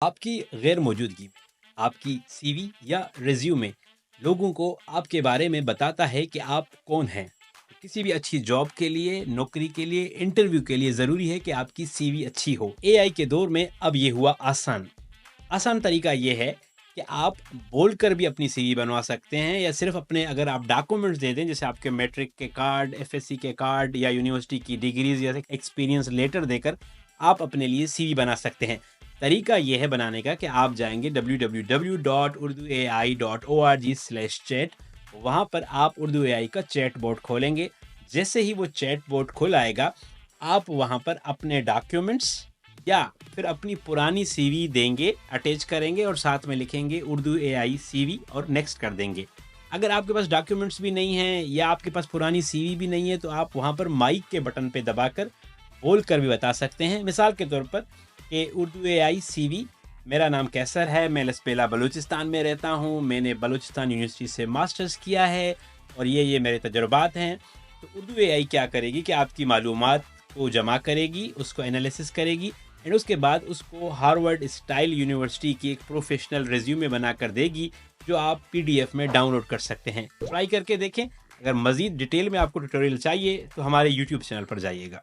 आपकी गैर मौजूदगी में आपकी सीवी या रिज्यूमे लोगों को आपके बारे में बताता है कि आप कौन हैं। किसी भी अच्छी जॉब के लिए, नौकरी के लिए, इंटरव्यू के लिए ज़रूरी है कि आपकी सीवी अच्छी हो। एआई के दौर में अब ये हुआ आसान। आसान तरीका ये है कि आप बोलकर भी अपनी सीवी बनवा सकते हैं, या सिर्फ अपने अगर आप डॉक्यूमेंट्स दे दें, जैसे आपके मैट्रिक के कार्ड, एफएससी के कार्ड या यूनिवर्सिटी की डिग्रीज या एक्सपीरियंस लेटर देकर आप अपने लिए सीवी बना सकते हैं। तरीका ये है बनाने का कि आप जाएंगे www.urduai.org/chat। वहाँ पर आप उर्दू एआई का चैट बोर्ड खोलेंगे। जैसे ही वो चैट बोर्ड खुल आएगा, आप वहाँ पर अपने डॉक्यूमेंट्स या फिर अपनी पुरानी सीवी देंगे, अटैच करेंगे और साथ में लिखेंगे उर्दू एआई सीवी और नेक्स्ट कर देंगे। अगर आपके पास डॉक्यूमेंट्स भी नहीं हैं या आपके पास पुरानी सीवी भी नहीं है, तो आप वहाँ पर माइक के बटन पे दबाकर बोल कर भी बता सकते हैं। मिसाल के तौर पर कि उर्दू एआई सीवी, मेरा नाम कैसर है, मैं लसपेला बलूचिस्तान में रहता हूँ, मैंने बलूचिस्तान यूनिवर्सिटी से मास्टर्स किया है और ये मेरे तजुर्बात हैं। तो उर्दू एआई क्या करेगी कि आपकी मालूमात को जमा करेगी, उसको एनालिसिस करेगी एंड उसके बाद उसको हार्वर्ड स्टाइल यूनिवर्सिटी की एक प्रोफेशनल रिज्यूमे बनाकर देगी, जो आप पीडीएफ में डाउनलोड कर सकते हैं। ट्राई करके देखें। अगर मज़ीद डिटेल में आपको ट्यूटोरियल चाहिए तो हमारे यूट्यूब चैनल पर जाइएगा।